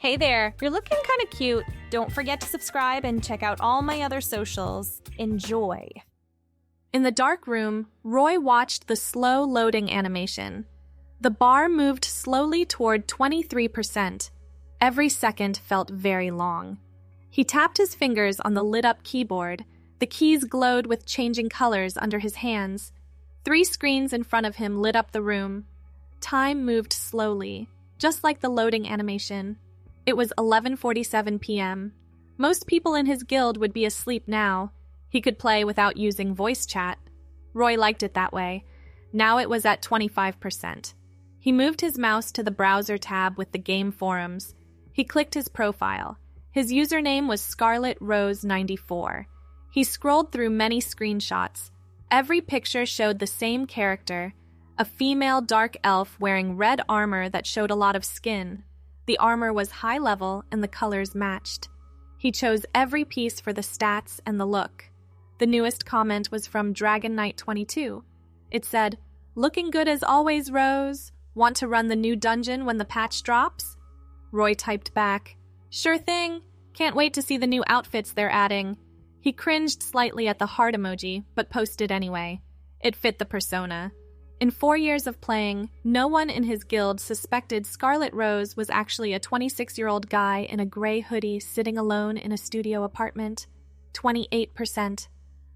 Hey there, you're looking kind of cute. Don't forget to subscribe and check out all my other socials. Enjoy. In the dark room, Roy watched the slow loading animation. The bar moved slowly toward 23%. Every second felt very long. He tapped his fingers on the lit-up keyboard. The keys glowed with changing colors under his hands. 3 screens in front of him lit up the room. Time moved slowly, just like the loading animation. It was 11:47 p.m. Most people in his guild would be asleep now. He could play without using voice chat. Roy liked it that way. Now it was at 25%. He moved his mouse to the browser tab with the game forums. He clicked his profile. His username was Scarlet Rose 94. He scrolled through many screenshots. Every picture showed the same character, a female dark elf wearing red armor that showed a lot of skin. The armor was high level and the colors matched. He chose every piece for the stats and the look. The newest comment was from Dragon Knight 22. It said, "Looking good as always, Rose. Want to run the new dungeon when the patch drops?" Roy typed back, "Sure thing. Can't wait to see the new outfits they're adding." He cringed slightly at the heart emoji, but posted anyway. It fit the persona. In 4 years of playing, no one in his guild suspected Scarlet Rose was actually a 26-year-old guy in a gray hoodie sitting alone in a studio apartment. 28%.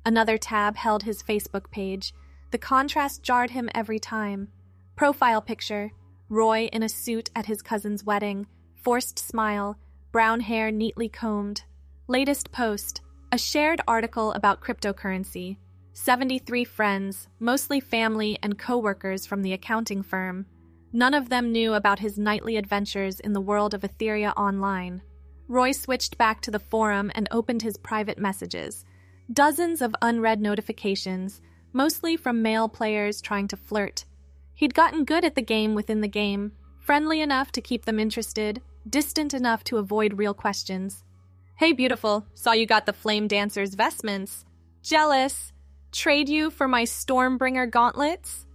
Another tab held his Facebook page. The contrast jarred him every time. Profile picture, Roy in a suit at his cousin's wedding, forced smile, brown hair neatly combed. Latest post, a shared article about cryptocurrency. 73 friends, mostly family and co-workers from the accounting firm. None of them knew about his nightly adventures in the world of Etheria Online. Roy switched back to the forum and opened his private messages. Dozens of unread notifications, mostly from male players trying to flirt. He'd gotten good at the game within the game, friendly enough to keep them interested, distant enough to avoid real questions. "Hey beautiful, saw you got the Flame Dancer's vestments. Jealous. Trade you for my Stormbringer gauntlets?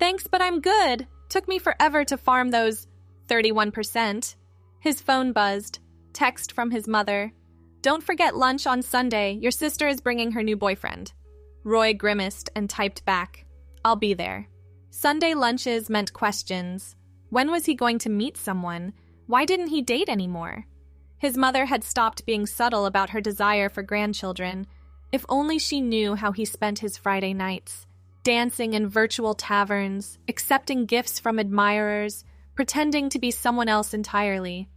Thanks, but I'm good. Took me forever to farm those 31%. His phone buzzed. Text from his mother. "Don't forget lunch on Sunday. Your sister is bringing her new boyfriend." Roy grimaced and typed back, "I'll be there." Sunday lunches meant questions. When was he going to meet someone? Why didn't he date anymore? His mother had stopped being subtle about her desire for grandchildren. If only she knew how he spent his Friday nights. Dancing in virtual taverns, accepting gifts from admirers, pretending to be someone else entirely.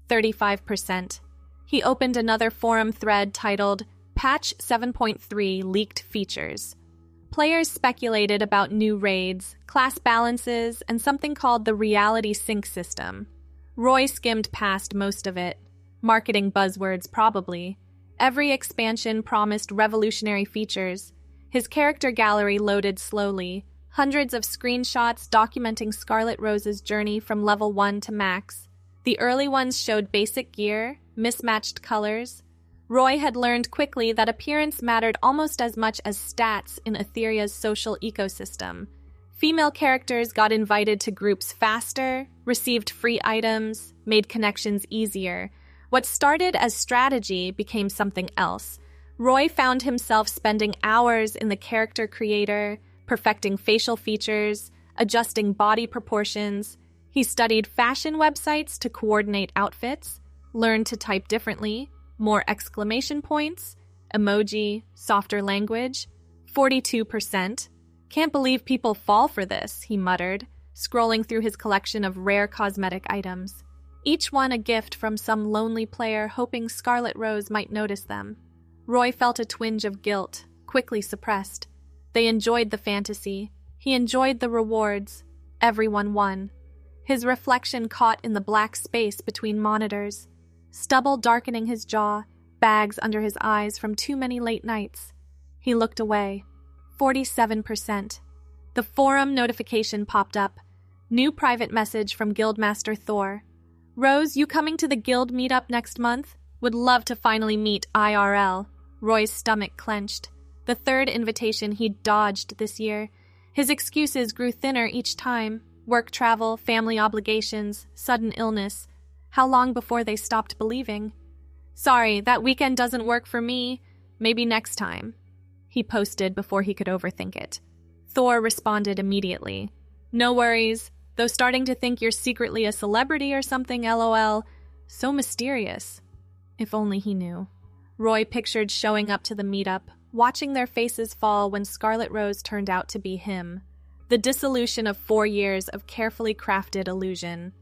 35%. He opened another forum thread titled, Patch 7.3 Leaked Features. Players speculated about new raids, class balances, and something called the Reality Sync system. Roy skimmed past most of it. Marketing buzzwords, probably. Every expansion promised revolutionary features. His character gallery loaded slowly. Hundreds of screenshots documenting Scarlet Rose's journey from level 1 to max. The early ones showed basic gear, mismatched colors. Roy had learned quickly that appearance mattered almost as much as stats in Etheria's social ecosystem. Female characters got invited to groups faster, received free items, made connections easier. What started as strategy became something else. Roy found himself spending hours in the character creator, perfecting facial features, adjusting body proportions. He studied fashion websites to coordinate outfits, learned to type differently, more exclamation points, emoji, softer language. 42%. "Can't believe people fall for this," he muttered, scrolling through his collection of rare cosmetic items. Each one a gift from some lonely player hoping Scarlet Rose might notice them. Roy felt a twinge of guilt, quickly suppressed. They enjoyed the fantasy. He enjoyed the rewards. Everyone won. His reflection caught in the black space between monitors. Stubble darkening his jaw, bags under his eyes from too many late nights. He looked away. 47%. The forum notification popped up. New private message from Guildmaster Thor. "Rose, you coming to the guild meetup next month? Would love to finally meet IRL." Roy's stomach clenched. The third invitation he'd dodged this year. His excuses grew thinner each time. Work travel, family obligations, sudden illness. How long before they stopped believing? "Sorry, that weekend doesn't work for me. Maybe next time," he posted before he could overthink it. Thor responded immediately. "No worries, though starting to think you're secretly a celebrity or something, lol. So mysterious." If only he knew. Roy pictured showing up to the meetup, watching their faces fall when Scarlet Rose turned out to be him. The dissolution of 4 years of carefully crafted illusion.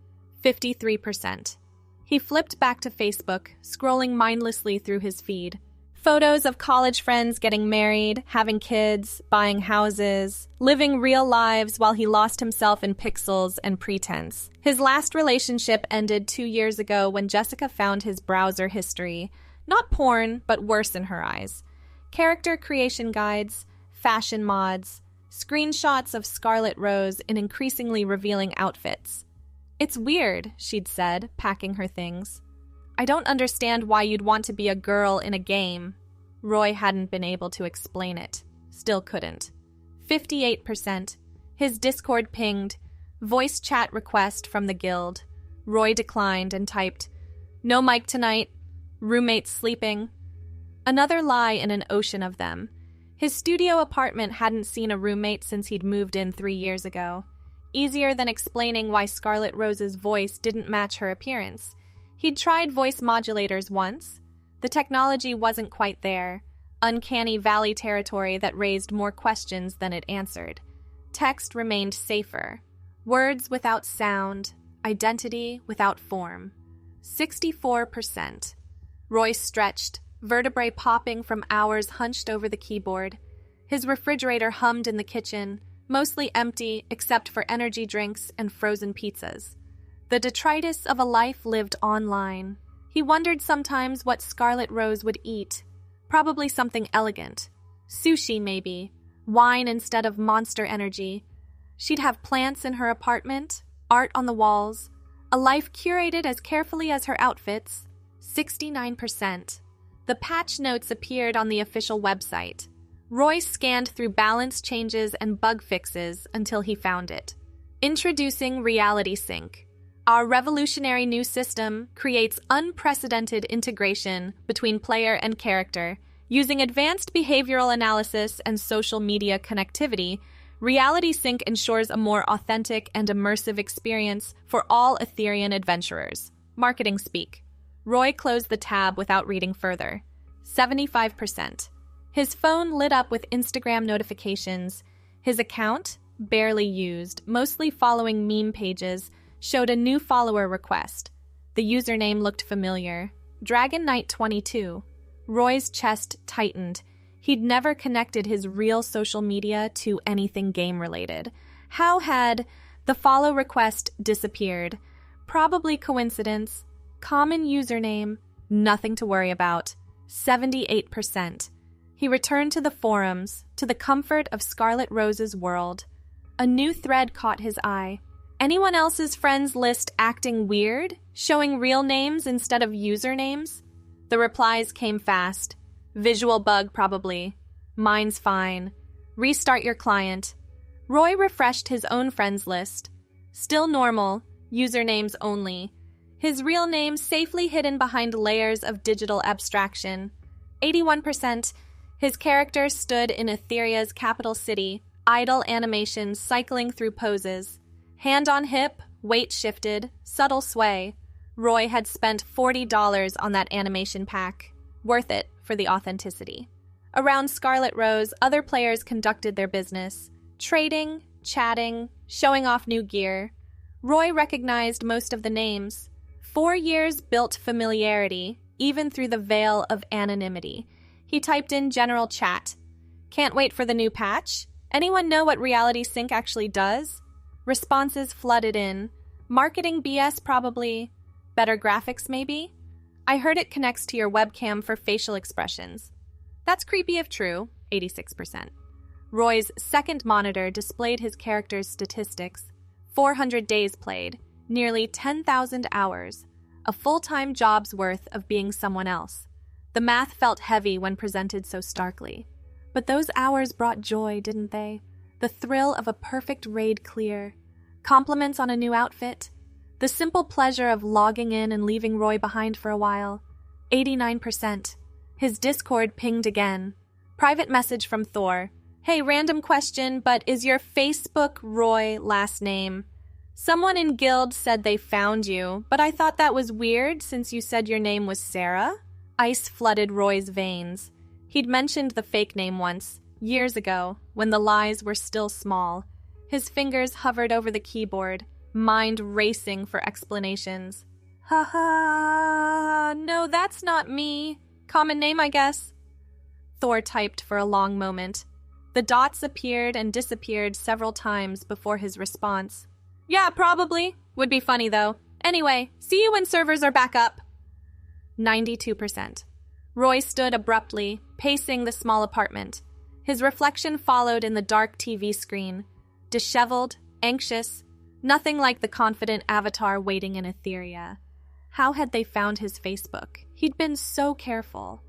53%. He flipped back to Facebook, scrolling mindlessly through his feed. Photos of college friends getting married, having kids, buying houses, living real lives while he lost himself in pixels and pretense. His last relationship ended 2 years ago when Jessica found his browser history. Not porn, but worse in her eyes. Character creation guides, fashion mods, screenshots of Scarlet Rose in increasingly revealing outfits. "It's weird," she'd said, packing her things. "I don't understand why you'd want to be a girl in a game." Roy hadn't been able to explain it. Still couldn't. 58%. His Discord pinged. Voice chat request from the guild. Roy declined and typed, "No mic tonight. Roommates sleeping." Another lie in an ocean of them. His studio apartment hadn't seen a roommate since he'd moved in 3 years ago. Easier than explaining why Scarlet Rose's voice didn't match her appearance. He'd tried voice modulators once. The technology wasn't quite there. Uncanny valley territory that raised more questions than it answered. Text remained safer. Words without sound. Identity without form. 64%. Roy stretched, vertebrae popping from hours hunched over the keyboard. His refrigerator hummed in the kitchen, mostly empty except for energy drinks and frozen pizzas. The detritus of a life lived online. He wondered sometimes what Scarlet Rose would eat. Probably something elegant. Sushi, maybe. Wine instead of Monster Energy. She'd have plants in her apartment, art on the walls, a life curated as carefully as her outfits. 69%. The patch notes appeared on the official website. Roy scanned through balance changes and bug fixes until he found it. Introducing Reality Sync. Our revolutionary new system creates unprecedented integration between player and character. Using advanced behavioral analysis and social media connectivity, Reality Sync ensures a more authentic and immersive experience for all Etherean adventurers. Marketing speak. Roy closed the tab without reading further. 75%. His phone lit up with Instagram notifications. His account, barely used, mostly following meme pages, showed a new follower request. The username looked familiar. Dragon Knight 22. Roy's chest tightened. He'd never connected his real social media to anything game-related. How had the follow request disappeared? Probably coincidence. Common username. Nothing to worry about. 78%. He returned to the forums, to the comfort of Scarlet Rose's world. A new thread caught his eye. Anyone else's friends list acting weird? Showing real names instead of usernames? The replies came fast. Visual bug, probably. Mine's fine. Restart your client. Roy refreshed his own friends list. Still normal. Usernames only. His real name safely hidden behind layers of digital abstraction. 81%. His character stood in Etheria's capital city, idle animations cycling through poses. Hand on hip, weight shifted, subtle sway. Roy had spent $40 on that animation pack. Worth it for the authenticity. Around Scarlet Rose, other players conducted their business. Trading, chatting, showing off new gear. Roy recognized most of the names. 4 years built familiarity, even through the veil of anonymity. He typed in general chat. Can't wait for the new patch? Anyone know what Reality Sync actually does? Responses flooded in. Marketing BS probably. Better graphics maybe? I heard it connects to your webcam for facial expressions. That's creepy if true, 86%. Roy's second monitor displayed his character's statistics. 400 days played, nearly 10,000 hours. A full-time job's worth of being someone else. The math felt heavy when presented so starkly. But those hours brought joy, didn't they? The thrill of a perfect raid clear. Compliments on a new outfit. The simple pleasure of logging in and leaving Roy behind for a while. 89%. His Discord pinged again. Private message from Thor. Hey, random question, but is your Facebook Roy last name? Someone in Guild said they found you, but I thought that was weird since you said your name was Sarah. Ice flooded Roy's veins. He'd mentioned the fake name once, years ago, when the lies were still small. His fingers hovered over the keyboard, mind racing for explanations. Ha ha, no, that's not me. Common name, I guess. Thor typed for a long moment. The dots appeared and disappeared several times before his response. Yeah, probably. Would be funny, though. Anyway, see you when servers are back up. 92%. Roy stood abruptly, pacing the small apartment. His reflection followed in the dark TV screen. Disheveled, anxious, nothing like the confident avatar waiting in Etheria. How had they found his Facebook? He'd been so careful.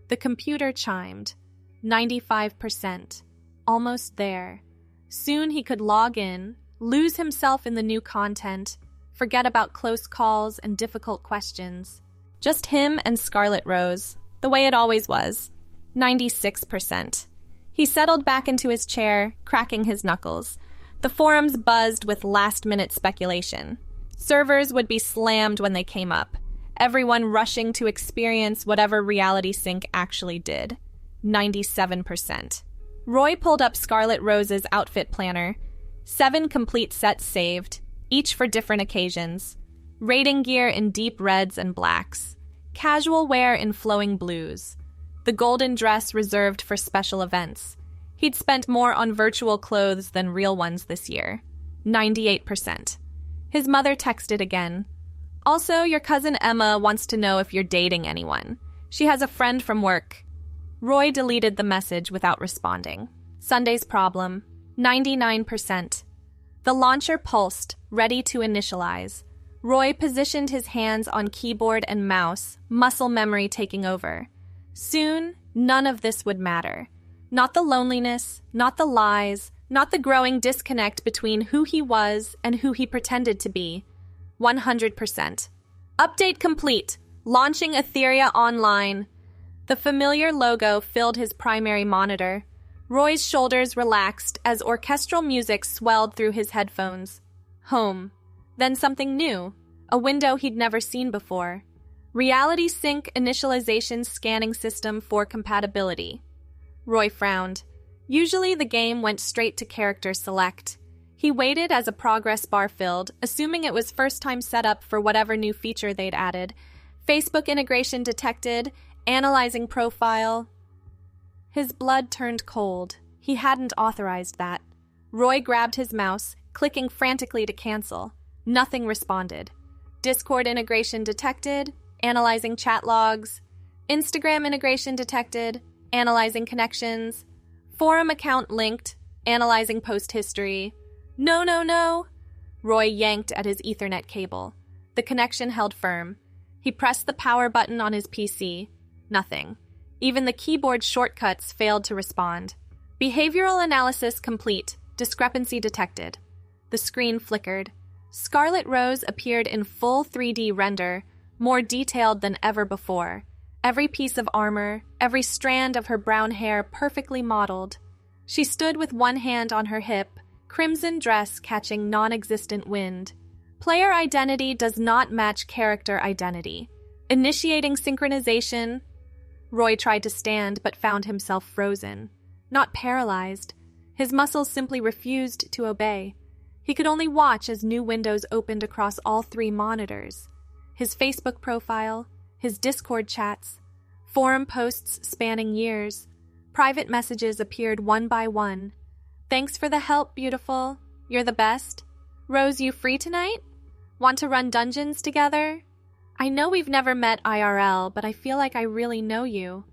The computer chimed. 95%. Almost there. Soon he could log in, lose himself in the new content, forget about close calls and difficult questions. Just him and Scarlet Rose, the way it always was. 96%. He settled back into his chair, cracking his knuckles. The forums buzzed with last-minute speculation. Servers would be slammed when they came up, everyone rushing to experience whatever reality sync actually did. 97%. Roy pulled up Scarlet Rose's outfit planner. 7 complete sets saved, each for different occasions. Raiding gear in deep reds and blacks. Casual wear in flowing blues. The golden dress reserved for special events. He'd spent more on virtual clothes than real ones this year. 98%. His mother texted again. Also, your cousin Emma wants to know if you're dating anyone. She has a friend from work. Roy deleted the message without responding. Sunday's problem. 99%. The launcher pulsed, ready to initialize. Roy positioned his hands on keyboard and mouse, muscle memory taking over. Soon, none of this would matter. Not the loneliness, not the lies, not the growing disconnect between who he was and who he pretended to be. 100%. Update complete. Launching Etheria online. The familiar logo filled his primary monitor. Roy's shoulders relaxed as orchestral music swelled through his headphones. Home. Then something new. A window he'd never seen before. Reality Sync initialization scanning system for compatibility. Roy frowned. Usually the game went straight to character select. He waited as a progress bar filled, assuming it was first-time setup for whatever new feature they'd added. Facebook integration detected, analyzing profile. His blood turned cold. He hadn't authorized that. Roy grabbed his mouse, clicking frantically to cancel. Nothing responded. Discord integration detected, analyzing chat logs. Instagram integration detected, analyzing connections. Forum account linked, analyzing post history. No. Roy yanked at his Ethernet cable. The connection held firm. He pressed the power button on his PC. Nothing. Even the keyboard shortcuts failed to respond. Behavioral analysis complete. Discrepancy detected. The screen flickered. Scarlet Rose appeared in full 3D render, more detailed than ever before. Every piece of armor, every strand of her brown hair perfectly modeled. She stood with one hand on her hip, crimson dress catching non-existent wind. Player identity does not match character identity. Initiating synchronization. Roy tried to stand but found himself frozen. Not paralyzed. His muscles simply refused to obey. He could only watch as new windows opened across all 3 monitors. His Facebook profile, his Discord chats, forum posts spanning years. Private messages appeared one by one. Thanks for the help, beautiful. You're the best. Rose, you free tonight? Want to run dungeons together? I know we've never met IRL, but I feel like I really know you.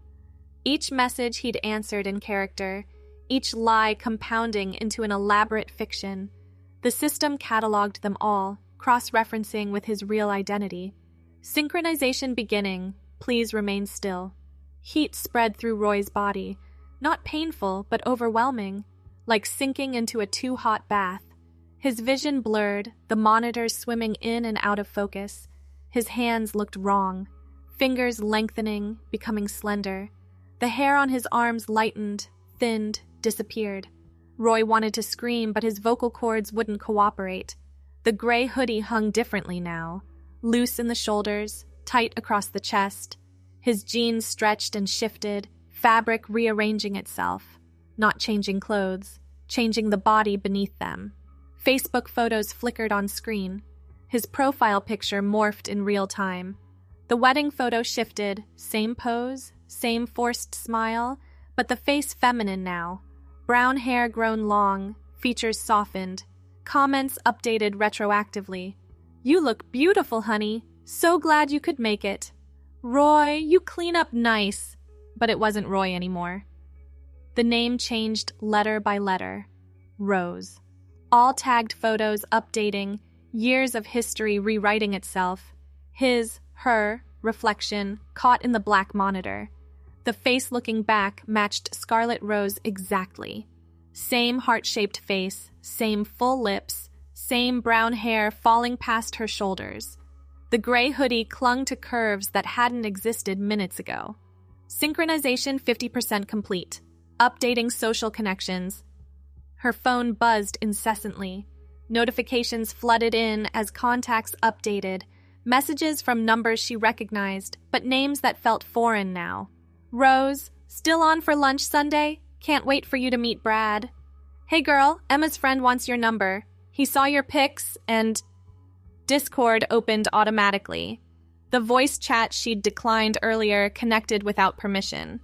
Each message he'd answered in character, each lie compounding into an elaborate fiction. The system cataloged them all, cross-referencing with his real identity. Synchronization beginning. Please remain still. Heat spread through Roy's body. Not painful, but overwhelming, like sinking into a too-hot bath. His vision blurred, the monitors swimming in and out of focus. His hands looked wrong, fingers lengthening, becoming slender. The hair on his arms lightened, thinned, disappeared. Roy wanted to scream, but his vocal cords wouldn't cooperate. The gray hoodie hung differently now, loose in the shoulders, tight across the chest. His jeans stretched and shifted, fabric rearranging itself, not changing clothes, changing the body beneath them. Facebook photos flickered on screen. His profile picture morphed in real time. The wedding photo shifted, same pose, same forced smile, but the face feminine now. Brown hair grown long, features softened. Comments updated retroactively. "You look beautiful, honey. So glad you could make it. Roy, you clean up nice." But it wasn't Roy anymore. The name changed letter by letter. Rose. All tagged photos updating, years of history rewriting itself. His, her, reflection caught in the black monitor. The face looking back matched Scarlet Rose exactly. Same heart-shaped face, same full lips, same brown hair falling past her shoulders. The gray hoodie clung to curves that hadn't existed minutes ago. Synchronization 50% complete. Updating social connections. Her phone buzzed incessantly. Notifications flooded in as contacts updated. Messages from numbers she recognized, but names that felt foreign now. "Rose, still on for lunch Sunday? Can't wait for you to meet Brad. Hey girl, Emma's friend wants your number. He saw your pics and..." Discord opened automatically. The voice chat she'd declined earlier connected without permission.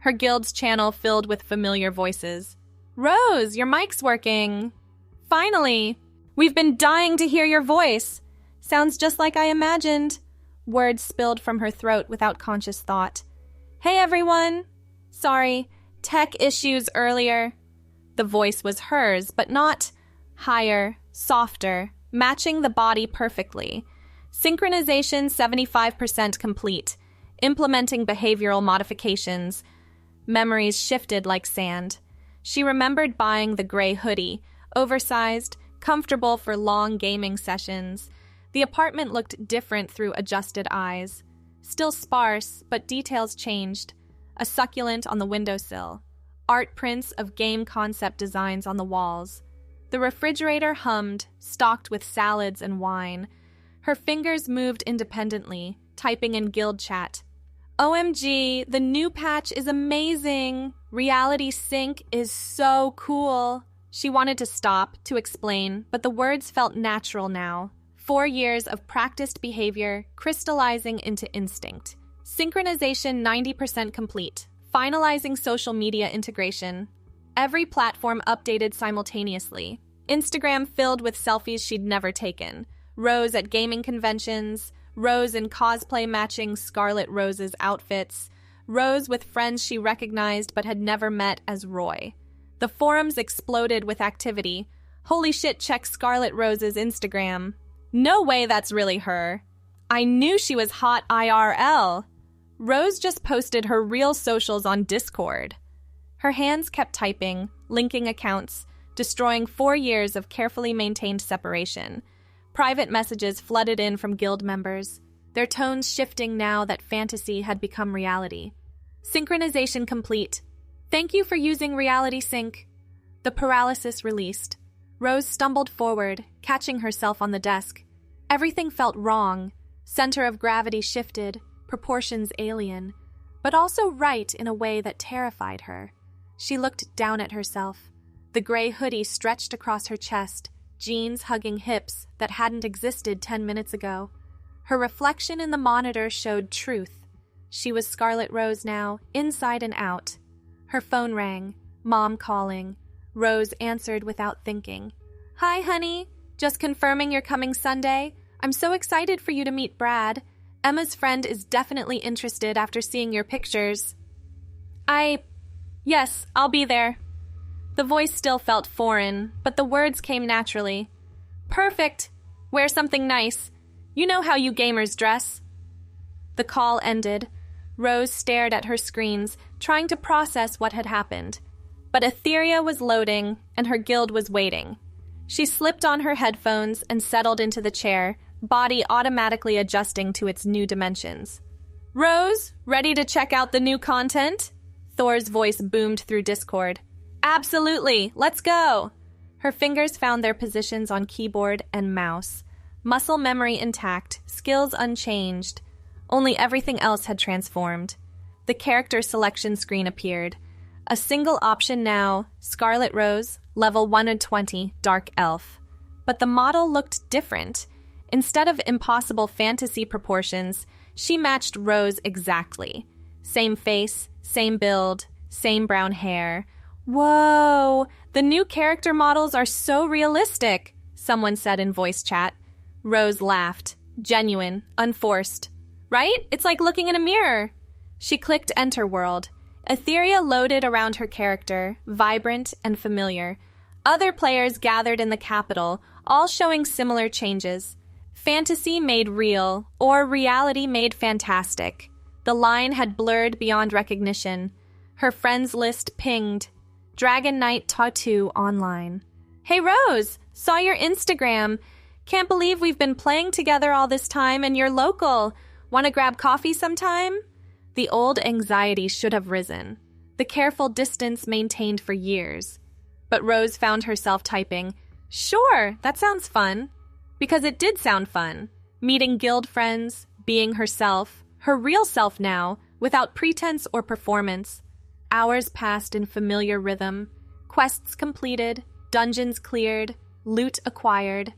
Her guild's channel filled with familiar voices. "Rose, your mic's working. Finally! We've been dying to hear your voice. Sounds just like I imagined." Words spilled from her throat without conscious thought. "Hey everyone! Sorry, tech issues earlier." The voice was hers, but not higher, softer, matching the body perfectly. Synchronization 75% complete. Implementing behavioral modifications. Memories shifted like sand. She remembered buying the gray hoodie, oversized, comfortable for long gaming sessions. The apartment looked different through adjusted eyes. Still sparse, but details changed. A succulent on the windowsill. Art prints of game concept designs on the walls. The refrigerator hummed, stocked with salads and wine. Her fingers moved independently, typing in guild chat. "OMG, the new patch is amazing. Reality sync is so cool." She wanted to stop, to explain, but the words felt natural now. 4 years of practiced behavior crystallizing into instinct. Synchronization 90% complete. Finalizing social media integration. Every platform updated simultaneously. Instagram filled with selfies she'd never taken. Rose at gaming conventions. Rose in cosplay matching Scarlet Rose's outfits. Rose with friends she recognized but had never met as Roy. The forums exploded with activity. "Holy shit, check Scarlet Rose's Instagram. No way that's really her. I knew she was hot IRL. Rose just posted her real socials on Discord." Her hands kept typing, linking accounts, destroying 4 years of carefully maintained separation. Private messages flooded in from guild members, their tones shifting now that fantasy had become reality. Synchronization complete. "Thank you for using Reality Sync." The paralysis released. Rose stumbled forward, catching herself on the desk. Everything felt wrong. Center of gravity shifted, proportions alien, but also right in a way that terrified her. She looked down at herself. The gray hoodie stretched across her chest, jeans hugging hips that hadn't existed 10 minutes ago. Her reflection in the monitor showed truth. She was Scarlet Rose now, inside and out. Her phone rang, Mom calling. Rose answered without thinking. "Hi, honey. Just confirming you're coming Sunday. I'm so excited for you to meet Brad. Emma's friend is definitely interested after seeing your pictures." Yes, I'll be there." The voice still felt foreign, but the words came naturally. "Perfect. Wear something nice. You know how you gamers dress." The call ended. Rose stared at her screens, trying to process what had happened. But Etheria was loading, and her guild was waiting. She slipped on her headphones and settled into the chair, body automatically adjusting to its new dimensions. "Rose, ready to check out the new content?" Thor's voice boomed through Discord. "Absolutely, let's go!" Her fingers found their positions on keyboard and mouse. Muscle memory intact, skills unchanged. Only everything else had transformed. The character selection screen appeared. A single option now, Scarlet Rose, level 120, Dark Elf. But the model looked different. Instead of impossible fantasy proportions, she matched Rose exactly. Same face, same build, same brown hair. "Whoa, the new character models are so realistic," someone said in voice chat. Rose laughed. Genuine, unforced. "Right? It's like looking in a mirror." She clicked Enter World. Etheria loaded around her character, vibrant and familiar. Other players gathered in the capital, all showing similar changes. Fantasy made real, or reality made fantastic. The line had blurred beyond recognition. Her friends list pinged. Dragon Knight Tattoo online. "Hey Rose, saw your Instagram. Can't believe we've been playing together all this time and you're local. Want to grab coffee sometime?" The old anxiety should have risen. The careful distance maintained for years. But Rose found herself typing, "Sure, that sounds fun." Because it did sound fun. Meeting guild friends, being herself, her real self now, without pretense or performance. Hours passed in familiar rhythm. Quests completed, dungeons cleared, loot acquired.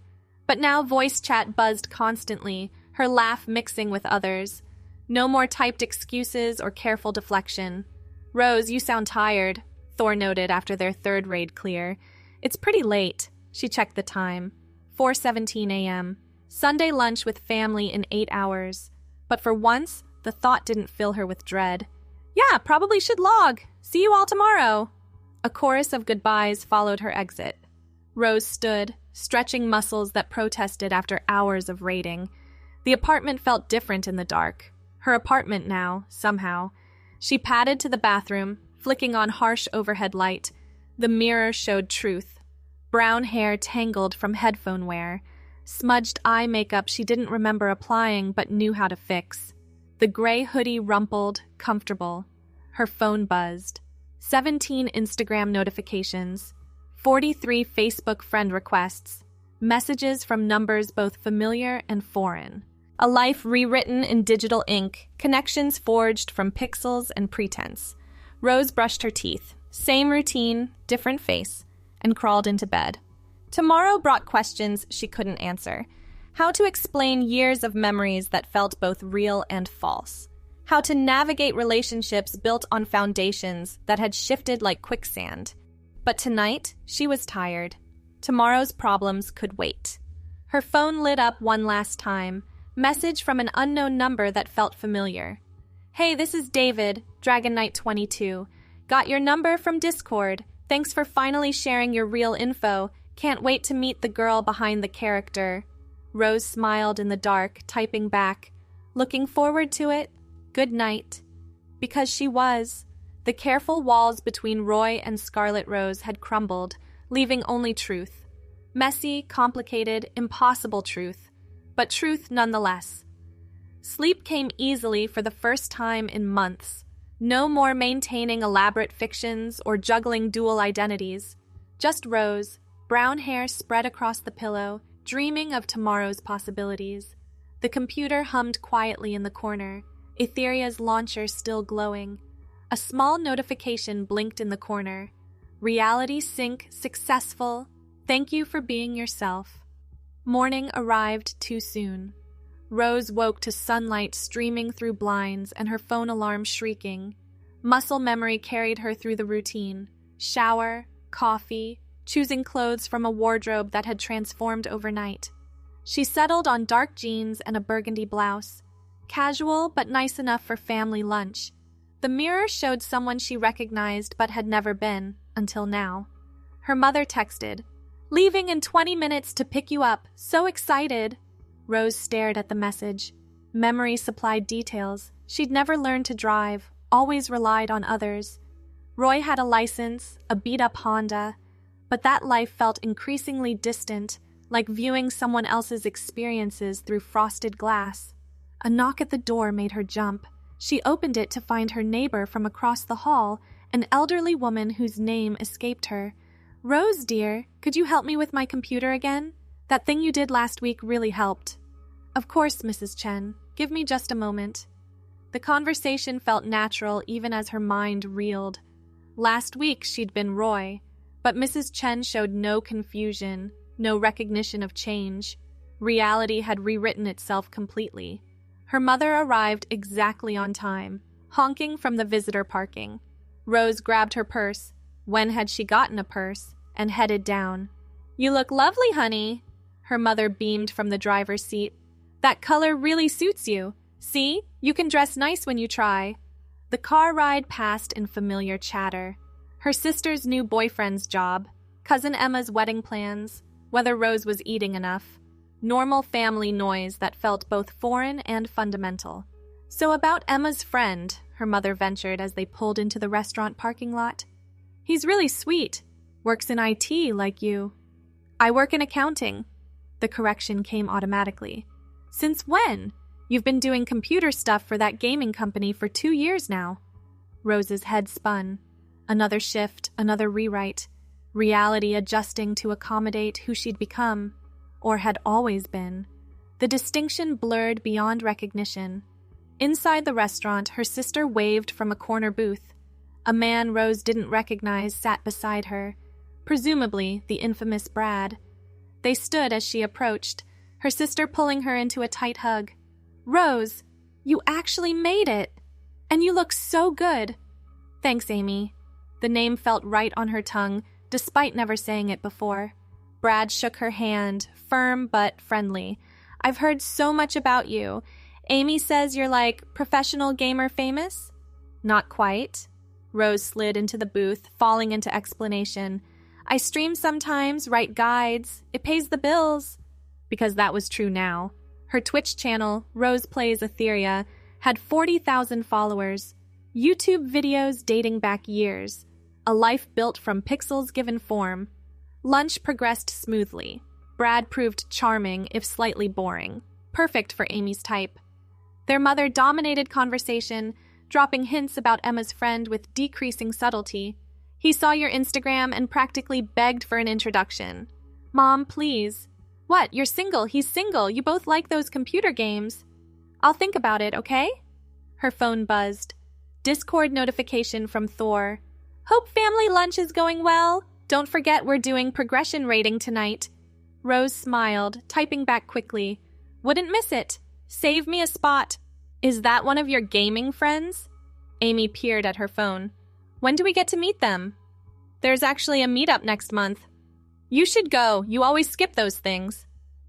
But now voice chat buzzed constantly, her laugh mixing with others. No more typed excuses or careful deflection. "Rose, you sound tired," Thor noted after their third raid clear. "It's pretty late." She checked the time. 4:17 a.m. Sunday lunch with family in 8 hours. But for once, the thought didn't fill her with dread. "Yeah, probably should log. See you all tomorrow." A chorus of goodbyes followed her exit. Rose stood, stretching muscles that protested after hours of raiding. The apartment felt different in the dark. Her apartment now, somehow. She padded to the bathroom, flicking on harsh overhead light. The mirror showed truth. Brown hair tangled from headphone wear. Smudged eye makeup she didn't remember applying but knew how to fix. The gray hoodie rumpled, comfortable. Her phone buzzed. 17 Instagram notifications. 43 Facebook friend requests. Messages from numbers both familiar and foreign. A life rewritten in digital ink, connections forged from pixels and pretense. Rose brushed her teeth. Same routine, different face, and crawled into bed. Tomorrow brought questions she couldn't answer. How to explain years of memories that felt both real and false. How to navigate relationships built on foundations that had shifted like quicksand. But tonight, she was tired. Tomorrow's problems could wait. Her phone lit up one last time. Message from an unknown number that felt familiar. "Hey, this is David, Dragon Knight 22. Got your number from Discord. Thanks for finally sharing your real info. Can't wait to meet the girl behind the character." Rose smiled in the dark, typing back. "Looking forward to it. Good night." Because she was. The careful walls between Roy and Scarlet Rose had crumbled, leaving only truth. Messy, complicated, impossible truth. But truth nonetheless. Sleep came easily for the first time in months. No more maintaining elaborate fictions or juggling dual identities. Just Rose, brown hair spread across the pillow, dreaming of tomorrow's possibilities. The computer hummed quietly in the corner, Etheria's launcher still glowing. A small notification blinked in the corner. "Reality sync successful. Thank you for being yourself." Morning arrived too soon. Rose woke to sunlight streaming through blinds and her phone alarm shrieking. Muscle memory carried her through the routine. Shower, coffee, choosing clothes from a wardrobe that had transformed overnight. She settled on dark jeans and a burgundy blouse. Casual but nice enough for family lunch. The mirror showed someone she recognized but had never been, until now. Her mother texted, "Leaving in 20 minutes to pick you up. So excited." Rose stared at the message. Memory supplied details. She'd never learned to drive, always relied on others. Roy had a license, a beat-up Honda, but that life felt increasingly distant, like viewing someone else's experiences through frosted glass. A knock at the door made her jump. She opened it to find her neighbor from across the hall, an elderly woman whose name escaped her. "Rose, dear, could you help me with my computer again? That thing you did last week really helped." "Of course, Mrs. Chen. Give me just a moment." The conversation felt natural even as her mind reeled. Last week she'd been Roy, but Mrs. Chen showed no confusion, no recognition of change. Reality had rewritten itself completely. Her mother arrived exactly on time, honking from the visitor parking. Rose grabbed her purse. When had she gotten a purse? And headed down. "You look lovely, honey." Her mother beamed from the driver's seat. "That color really suits you. See, you can dress nice when you try." The car ride passed in familiar chatter. Her sister's new boyfriend's job, cousin Emma's wedding plans, whether Rose was eating enough. Normal family noise that felt both foreign and fundamental. "So about Emma's friend," her mother ventured as they pulled into the restaurant parking lot. "He's really sweet. Works in IT like you." "I work in accounting." The correction came automatically. "Since when? You've been doing computer stuff for that gaming company for 2 years now." Rose's head spun. Another shift, another rewrite. Reality adjusting to accommodate who she'd become, or had always been. The distinction blurred beyond recognition. Inside the restaurant, her sister waved from a corner booth. A man Rose didn't recognize sat beside her, presumably the infamous Brad. They stood as she approached, her sister pulling her into a tight hug. "Rose, you actually made it! And you look so good!" "Thanks, Amy." The name felt right on her tongue, despite never saying it before. Brad shook her hand, firm but friendly. "I've heard so much about you. Amy says you're like professional gamer famous?" "Not quite." Rose slid into the booth, falling into explanation. "I stream sometimes, write guides. It pays the bills." Because that was true now. Her Twitch channel, Rose Plays Etheria, had 40,000 followers. YouTube videos dating back years. A life built from pixels given form. Lunch progressed smoothly. Brad proved charming, if slightly boring. Perfect for Amy's type. Their mother dominated conversation, dropping hints about Emma's friend with decreasing subtlety. "He saw your Instagram and practically begged for an introduction." "Mom, please." "What, you're single? He's single. You both like those computer games." "I'll think about it, okay?" Her phone buzzed. Discord notification from Thor. "Hope family lunch is going well. Don't forget we're doing progression rating tonight." Rose smiled, typing back quickly. "Wouldn't miss it. Save me a spot." "Is that one of your gaming friends?" Amy peered at her phone. "When do we get to meet them?" "There's actually a meetup next month." "You should go. You always skip those things."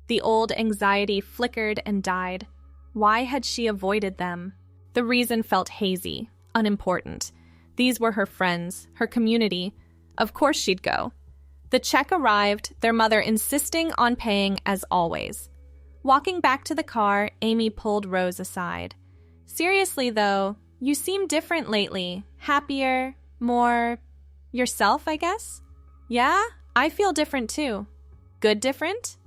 The old anxiety flickered and died. Why had she avoided them? The reason felt hazy, unimportant. These were her friends, her community. Of course she'd go. The check arrived, their mother insisting on paying as always. Walking back to the car, Amy pulled Rose aside. "Seriously, though, you seem different lately. Happier, more yourself, I guess?" "Yeah, I feel different too." "Good different?"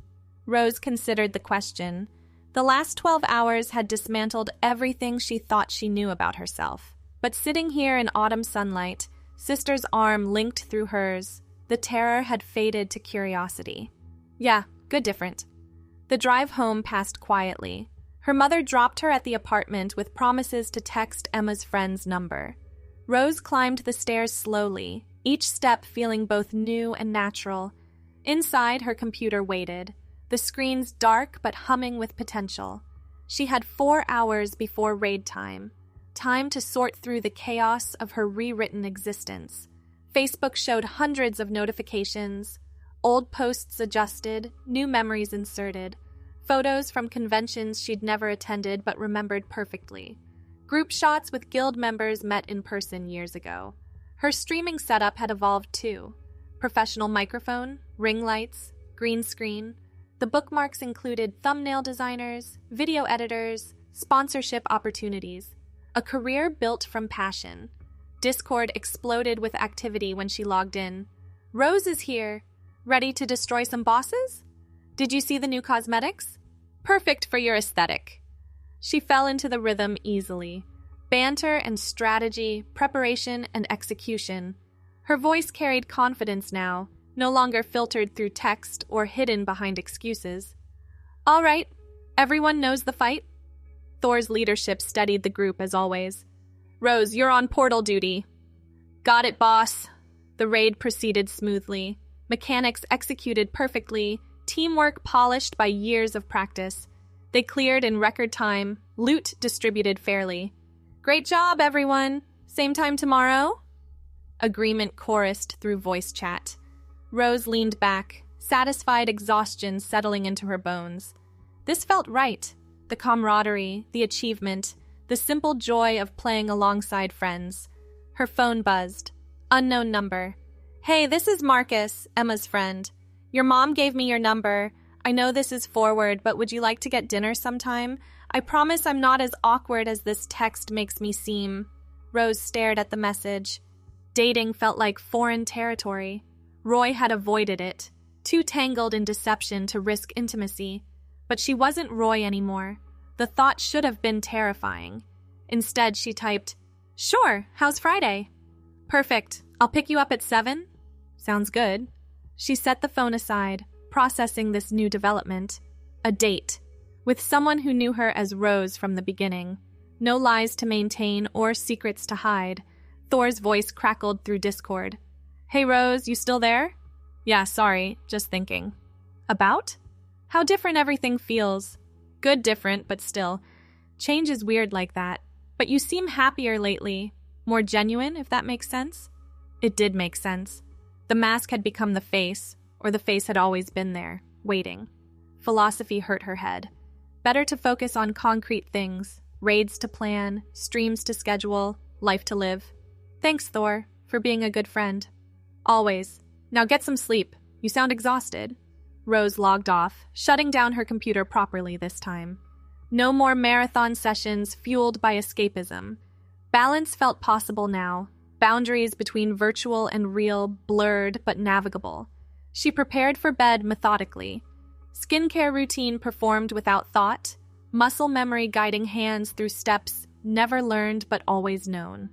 Rose considered the question. The last 12 hours had dismantled everything she thought she knew about herself. But sitting here in autumn sunlight, sister's arm linked through hers, the terror had faded to curiosity. "Yeah, good different." The drive home passed quietly. Her mother dropped her at the apartment with promises to text Emma's friend's number. Rose climbed the stairs slowly, each step feeling both new and natural. Inside, her computer waited, the screens dark but humming with potential. She had 4 hours before raid time. Time to sort through the chaos of her rewritten existence. Facebook showed hundreds of notifications, old posts adjusted, new memories inserted, photos from conventions she'd never attended but remembered perfectly, group shots with guild members met in person years ago. Her streaming setup had evolved too. Professional microphone, ring lights, green screen. The bookmarks included thumbnail designers, video editors, sponsorship opportunities. A career built from passion. Discord exploded with activity when she logged in. Rose is here. Ready to destroy some bosses? Did you see the new cosmetics? Perfect for your aesthetic. She fell into the rhythm easily. Banter and strategy, preparation and execution. Her voice carried confidence now, no longer filtered through text or hidden behind excuses. All right, everyone knows the fight? Thor's leadership steadied the group as always. Rose, you're on portal duty. Got it, boss. The raid proceeded smoothly. Mechanics executed perfectly, teamwork polished by years of practice. They cleared in record time, loot distributed fairly. Great job, everyone. Same time tomorrow? Agreement chorused through voice chat. Rose leaned back, satisfied exhaustion settling into her bones. This felt right. The camaraderie, the achievement, the simple joy of playing alongside friends. Her phone buzzed. Unknown number. Hey, this is Marcus, Emma's friend. Your mom gave me your number. I know this is forward, but would you like to get dinner sometime? I promise I'm not as awkward as this text makes me seem. Rose stared at the message. Dating felt like foreign territory. Roy had avoided it, too tangled in deception to risk intimacy. But she wasn't Roy anymore. The thought should have been terrifying. Instead, she typed, Sure, how's Friday? Perfect. I'll pick you up at 7? Sounds good. She set the phone aside, processing this new development. A date. With someone who knew her as Rose from the beginning. No lies to maintain or secrets to hide. Thor's voice crackled through Discord. Hey Rose, you still there? Yeah, sorry, just thinking. About? How different everything feels. Good different, but still. Change is weird like that. But you seem happier lately. More genuine, if that makes sense? It did make sense. The mask had become the face, or the face had always been there, waiting. Philosophy hurt her head. Better to focus on concrete things, raids to plan, streams to schedule, life to live. Thanks, Thor, for being a good friend. Always. Now get some sleep. You sound exhausted. Rose logged off, shutting down her computer properly this time. No more marathon sessions fueled by escapism. Balance felt possible now. Boundaries between virtual and real blurred but navigable. She prepared for bed methodically. Skincare routine performed without thought, muscle memory guiding hands through steps never learned but always known.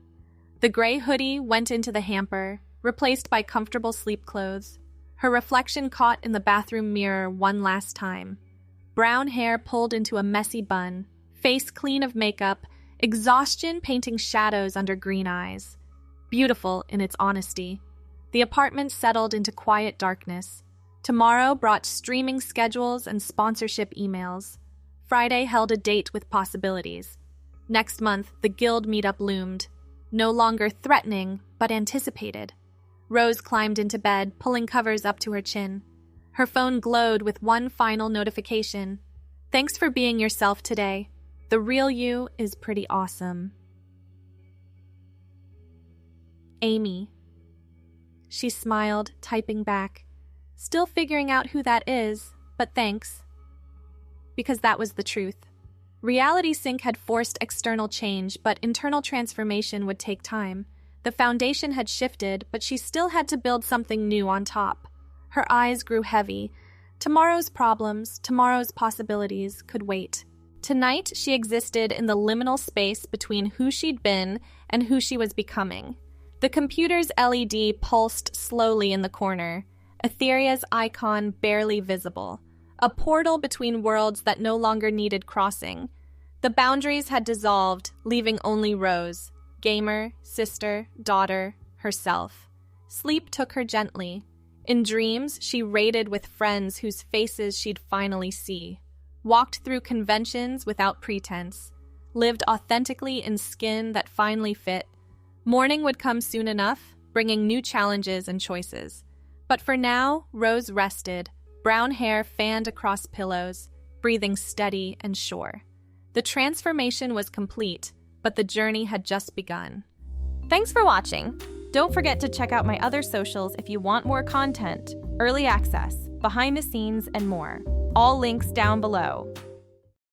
The gray hoodie went into the hamper, replaced by comfortable sleep clothes. Her reflection caught in the bathroom mirror one last time. Brown hair pulled into a messy bun, face clean of makeup, exhaustion painting shadows under green eyes. Beautiful in its honesty. The apartment settled into quiet darkness. Tomorrow brought streaming schedules and sponsorship emails. Friday held a date with possibilities. Next month, the guild meetup loomed. No longer threatening, but anticipated. Rose climbed into bed, pulling covers up to her chin. Her phone glowed with one final notification. Thanks for being yourself today. The real you is pretty awesome. Amy. She smiled, typing back. Still figuring out who that is, but thanks. Because that was the truth. Reality sync had forced external change, but internal transformation would take time. The foundation had shifted, but she still had to build something new on top. Her eyes grew heavy. Tomorrow's problems, tomorrow's possibilities could wait. Tonight, she existed in the liminal space between who she'd been and who she was becoming. The computer's LED pulsed slowly in the corner, Etheria's icon barely visible, a portal between worlds that no longer needed crossing. The boundaries had dissolved, leaving only Rose, gamer, sister, daughter, herself. Sleep took her gently. In dreams, she raided with friends whose faces she'd finally see, walked through conventions without pretense, lived authentically in skin that finally fit. Morning would come soon enough, bringing new challenges and choices. But for now, Rose rested, brown hair fanned across pillows, breathing steady and sure. The transformation was complete, but the journey had just begun. Thanks for watching. Don't forget to check out my other socials if you want more content, early access, behind the scenes, and more. All links down below.